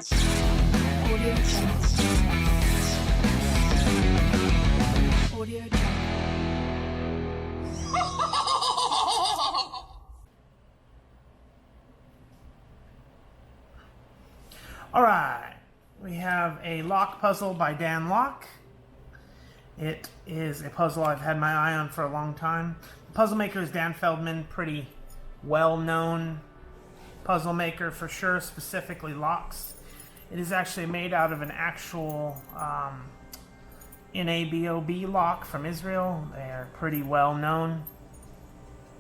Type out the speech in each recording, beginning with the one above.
Audio Jungle. Audio Jungle. All right, we have a lock puzzle by DanLock. It is a puzzle I've had my eye on for a long time. The puzzle maker is Dan Feldman, pretty well-known puzzle maker for sure, specifically locks. It is actually made out of an actual NABOB lock from Israel. They are pretty well-known.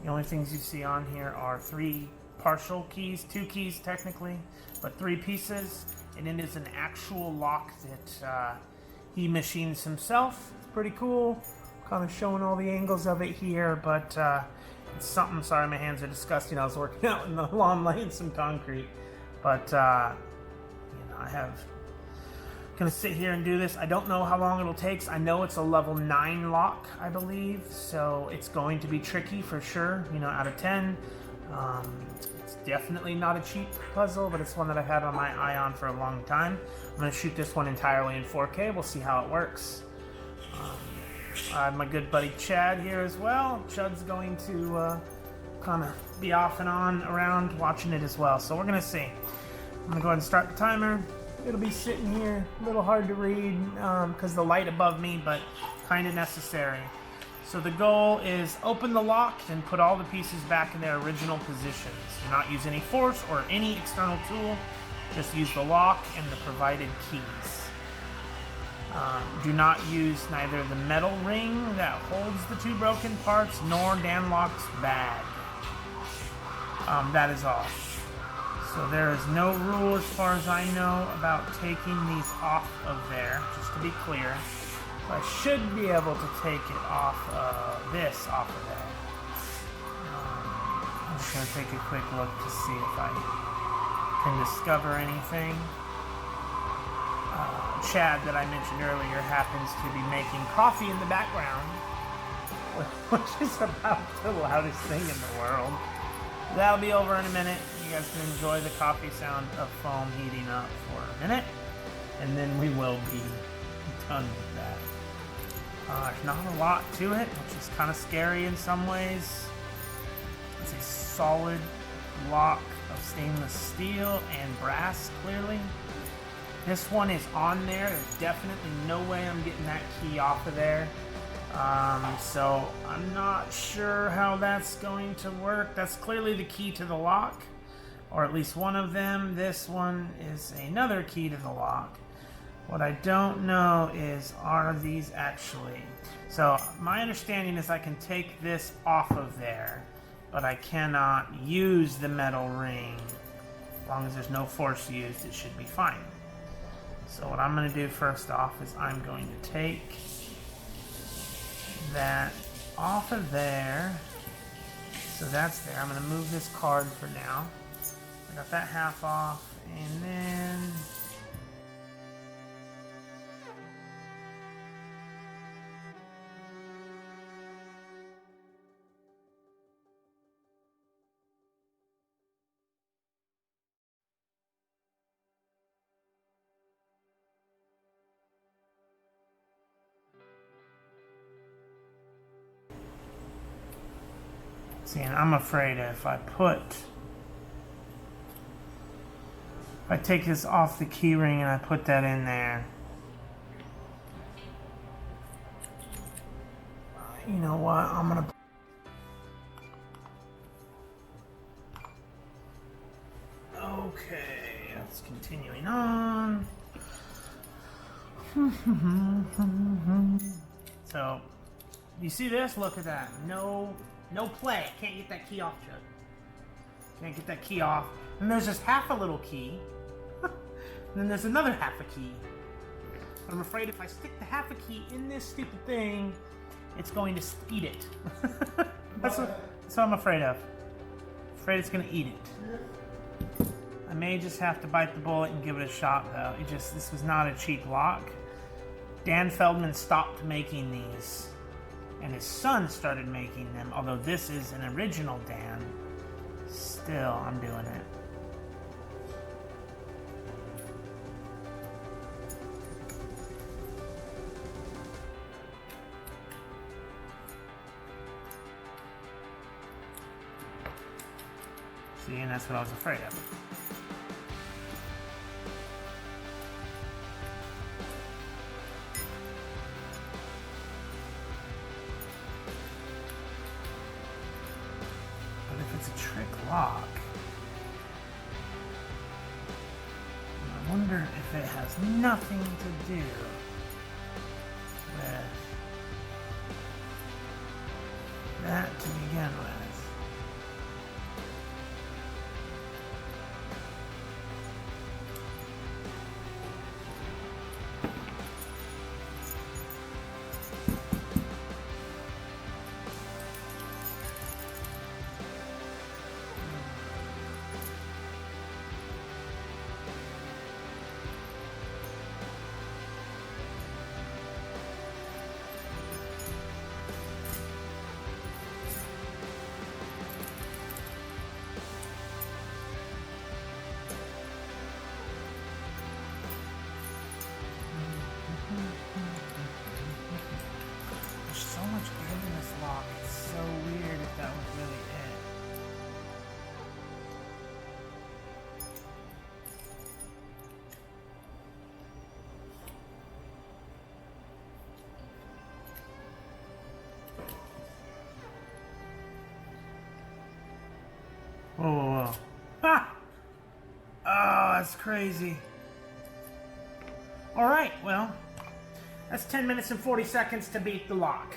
The only things you see on here are 3 partial keys, 2 keys technically, but 3 pieces, and it is an actual lock that he machines himself. It's pretty cool. Kind of showing all the angles of it here, but it's something. Sorry, my hands are disgusting. I was working out in the lawn laying some concrete, but I have gonna sit here and do this. I don't know how long it'll take. I know it's a level 9 lock, I believe, so it's going to be tricky for sure. Out of 10. It's definitely not a cheap puzzle, but it's one that I've had on my eye on for a long time. I'm going to shoot this one entirely in 4K. We'll see how it works. I have my good buddy Chad here as well. Chad's going to kind of be off and on around watching it as well. So we're going to see. I'm going to go ahead and start the timer. It'll be sitting here, a little hard to read because the light above me, but kind of necessary. So the goal is open the lock and put all the pieces back in their original positions. Do not use any force or any external tool. Just use the lock and the provided keys. Do not use neither the metal ring that holds the 2 broken parts nor DanLock's bag. That is all. So there is no rule as far as I know about taking these off of there, just to be clear. I should be able to take it off this off of there. I'm just going to take a quick look to see if I can discover anything. Chad, that I mentioned earlier, happens to be making coffee in the background, which is about the loudest thing in the world. That'll be over in a minute. You guys can enjoy the coffee sound of foam heating up for a minute, and then we will be done with that. There's not a lot to it, which is kind of scary in some ways. It's a solid block of stainless steel and brass, clearly. This one is on there. There's definitely no way I'm getting that key off of there. So I'm not sure how that's going to work. That's clearly the key to the lock, or at least one of them. This one is another key to the lock. What I don't know is, are these actually... So my understanding is I can take this off of there, but I cannot use the metal ring. As long as there's no force used, it should be fine. So what I'm going to do first off is I'm going to take that off of there. So that's there. I'm going to move this card for now. I got that half off, and then... See, and I'm afraid if I take this off the key ring and I put that in there, you know what, I'm gonna... Okay, that's continuing on. So, you see this? Look at that. No play. Can't get that key off, Chuck. Can't get that key off. And there's just half a little key. And then there's another half a key. But I'm afraid if I stick the half a key in this stupid thing, it's going to eat it. That's what I'm afraid of. Afraid it's going to eat it. I may just have to bite the bullet and give it a shot, though. This was not a cheap lock. Dan Feldman stopped making these, and his son started making them, although this is an original Dan. Still, I'm doing it. See, and that's what I was afraid of. But if it's a trick lock, I wonder if it has nothing to do with that to begin with. There's so much good in this lock. It's so weird if that was really it. Whoa, whoa, whoa. Ha! Oh, that's crazy. Alright, well, that's 10 minutes and 40 seconds to beat the lock.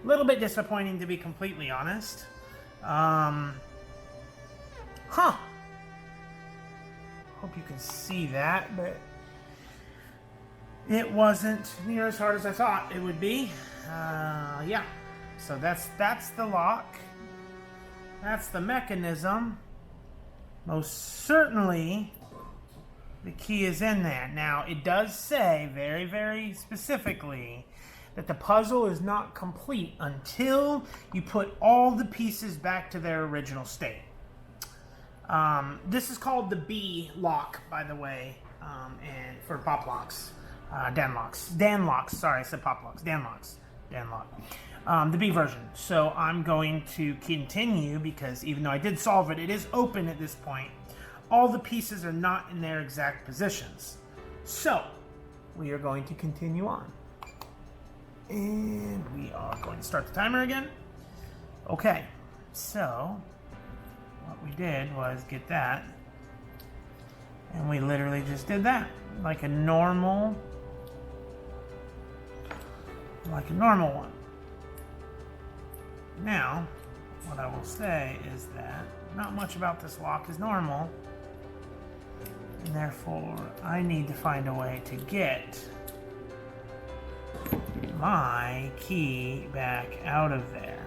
A little bit disappointing, to be completely honest. Hope you can see that, but it wasn't near as hard as I thought it would be. Yeah, so that's the lock. That's the mechanism. Most certainly, the key is in there. Now, it does say very, very specifically that the puzzle is not complete until you put all the pieces back to their original state. This is called the B Lock, by the way, and for pop locks. DanLocks. Sorry, I said pop locks. DanLocks. DanLock. The B version. So I'm going to continue because even though I did solve it, it is open at this point. All the pieces are not in their exact positions. So we are going to continue on. And we are going to start the timer again. Okay, so what we did was get that. And we literally just did that. Like a normal one. Now, what I will say is that not much about this lock is normal. And therefore, I need to find a way to get my key back out of there.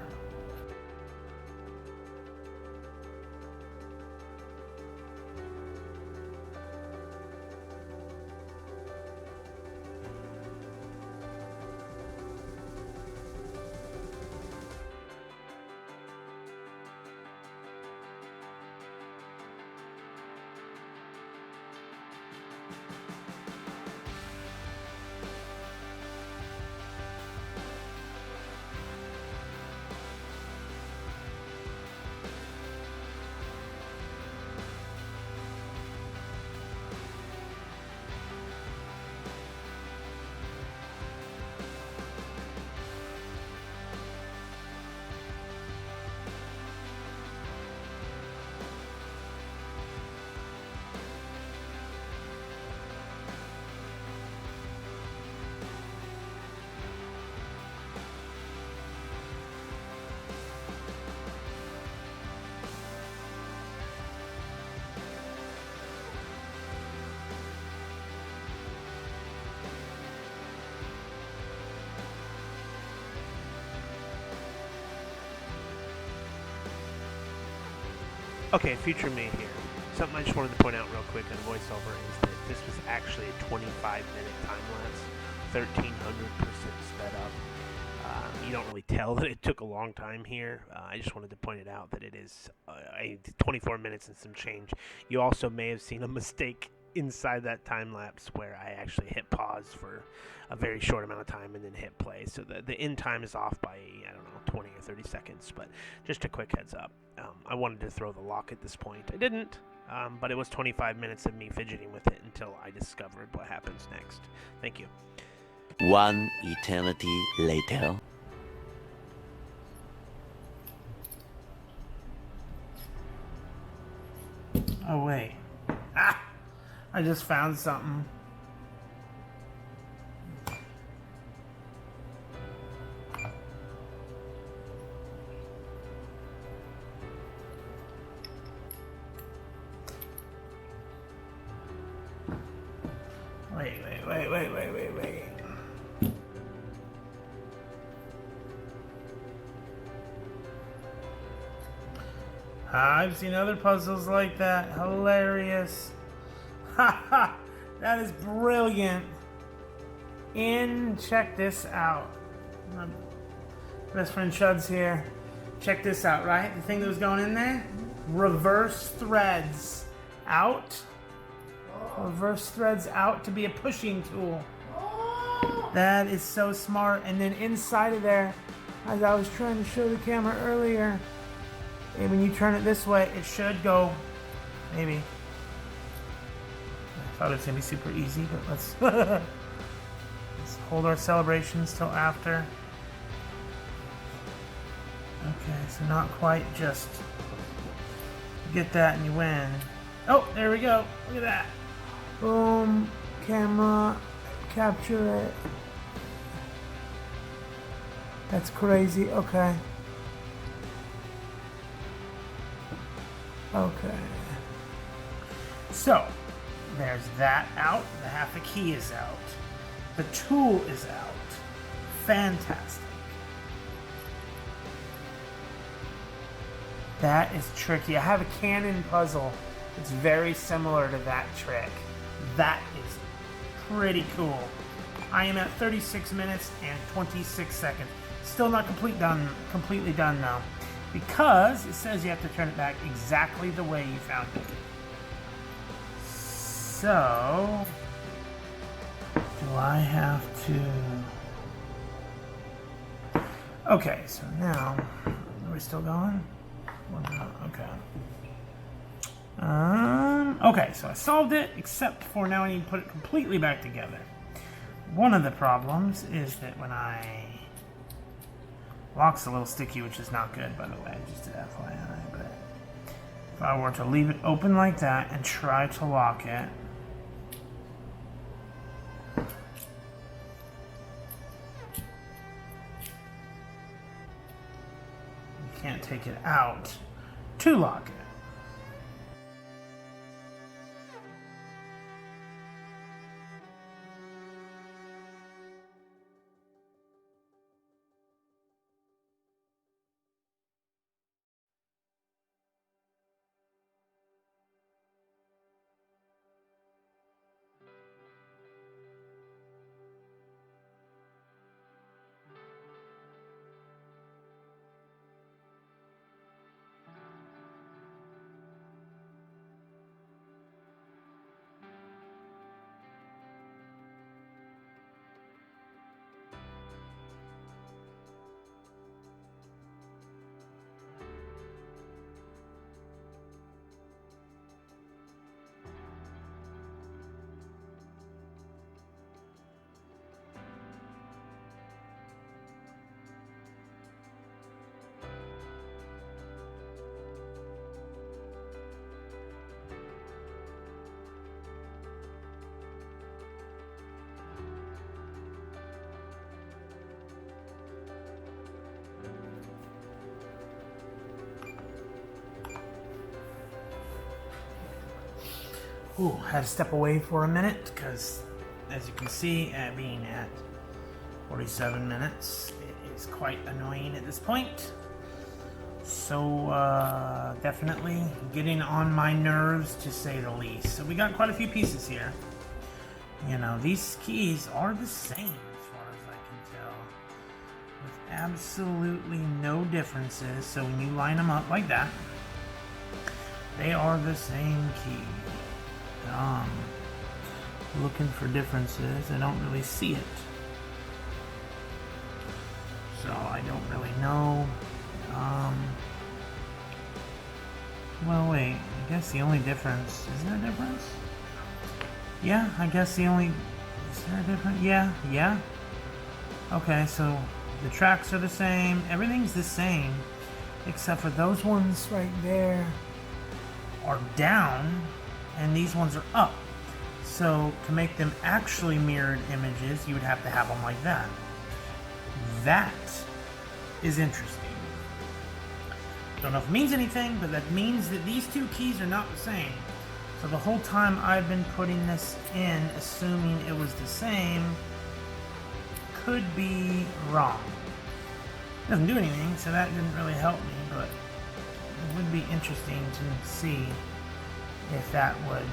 Okay, future me here. Something I just wanted to point out real quick on voiceover is that this was actually a 25-minute time lapse, 1300% sped up. You don't really tell that it took a long time here. I just wanted to point it out that it is 24 minutes and some change. You also may have seen a mistake inside that time lapse where I actually hit pause for a very short amount of time and then hit play. So the end time is off by, I don't know, 20 or 30 seconds. But just a quick heads up. I wanted to throw the lock at this point. I didn't, but it was 25 minutes of me fidgeting with it until I discovered what happens next. Thank you. One eternity later. Oh, wait. Ah! I just found something. Wait. I've seen other puzzles like that. Hilarious. Ha! That is brilliant. Check this out. My best friend Chud's here. Check this out, right? The thing that was going in there? Reverse threads out. Reverse threads out to be a pushing tool. That is so smart. And then inside of there, as I was trying to show the camera earlier, and when you turn it this way, it should go, maybe. I thought it was gonna be super easy, but let's hold our celebrations till after. Okay, so not quite just get that and you win. Oh, there we go. Look at that. Boom, camera, capture it. That's crazy. Okay. So, there's that out. The half a key is out. The tool is out. Fantastic. That is tricky. I have a cannon puzzle. It's very similar to that trick. That is pretty cool. I am at 36 minutes and 26 seconds. Still not completely done though, because it says you have to turn it back exactly the way you found it. So, do I have to... Okay, so now, are we still going? Okay. Okay, so I solved it, except for now I need to put it completely back together. One of the problems is that when I... Lock's a little sticky, which is not good, by the way, just an FYI, but if I were to leave it open like that and try to lock it, you can't take it out to lock it. Ooh, had to step away for a minute because, as you can see, being at 47 minutes, it is quite annoying at this point. So, definitely getting on my nerves, to say the least. So we got quite a few pieces here. You know, these keys are the same as far as I can tell, with absolutely no differences. So when you line them up like that, they are the same key. looking for differences. I don't really see it. So I don't really know. Well, wait. I guess the only difference... Is there a difference? Yeah, I guess the only... Is there a difference? Yeah. Okay, so the tracks are the same. Everything's the same. Except for those ones right there are down. And these ones are up. So to make them actually mirrored images, you would have to have them like that. That is interesting. Don't know if it means anything, but that means that these two keys are not the same. So the whole time I've been putting this in, assuming it was the same, could be wrong. It doesn't do anything, so that didn't really help me, but it would be interesting to see if that would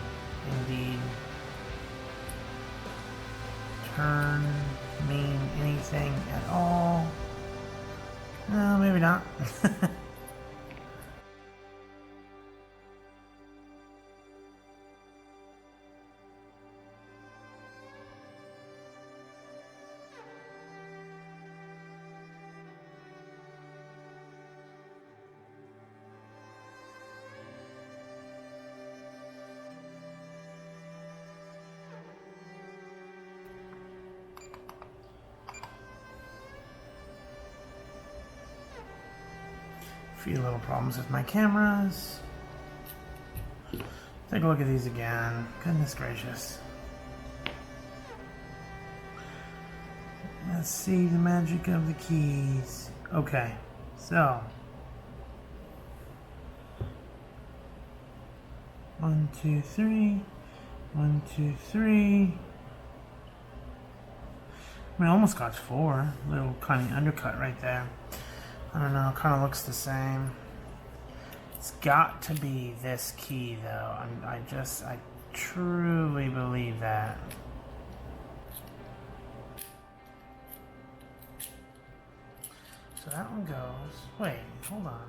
indeed mean anything at all. No, maybe not. Few little problems with my cameras. Take a look at these again. Goodness gracious. Let's see the magic of the keys. Okay, so 1, 2, 3. 1, 2, 3. I mean, I almost got 4. Little kind of undercut right there. I don't know, kind of looks the same. It's got to be this key, though. I truly believe that. So that one goes. Wait, hold on.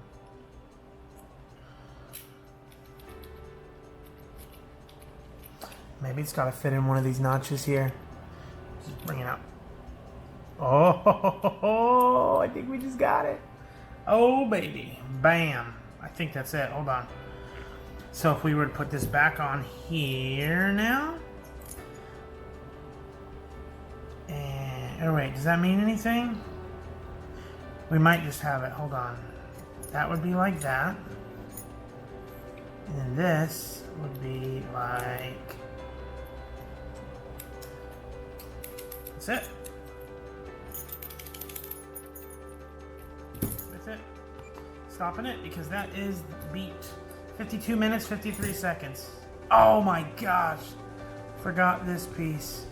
Maybe it's got to fit in one of these notches here. Just bring it up. Oh, I think we just got it. Oh, baby. Bam. I think that's it. Hold on. So if we were to put this back on here now. And, oh wait, does that mean anything? We might just have it. Hold on. That would be like that. And then this would be like... That's it. It. Stopping it because that is beat. 52 minutes, 53 seconds. Oh my gosh. Forgot this piece.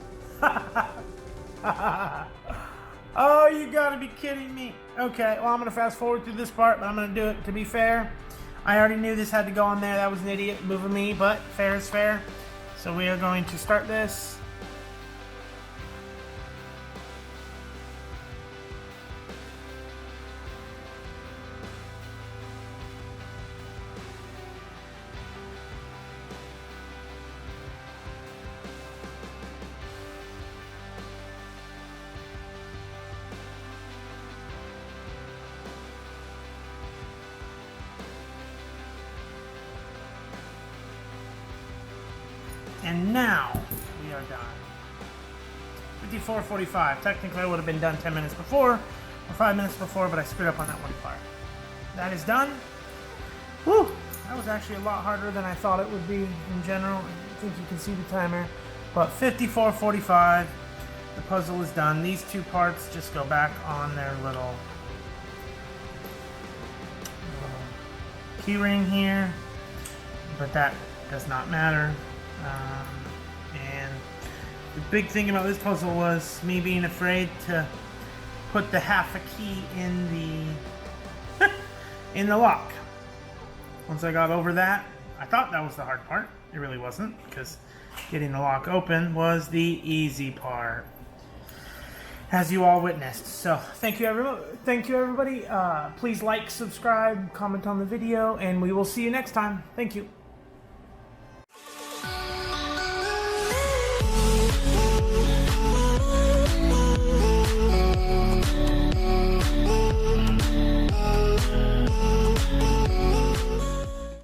Oh, you gotta be kidding me. Okay, well, I'm gonna fast forward through this part, but I'm gonna do it. To be fair, I already knew this had to go on there. That was an idiot move of me, but fair is fair. So we are going to start this. And now we are done. 54:45. Technically, I would have been done 10 minutes before, or 5 minutes before, but I screwed up on that one part. That is done. Whew! That was actually a lot harder than I thought it would be in general. I think you can see the timer. But 54:45. The puzzle is done. These two parts just go back on their little key ring here, but that does not matter. And the big thing about this puzzle was me being afraid to put the half a key in the in the lock. Once I got over that, I thought that was the hard part. It really wasn't, because getting the lock open was the easy part, as you all witnessed. So thank you everybody. Please like, subscribe, comment on the video, and we will see you next time. Thank you.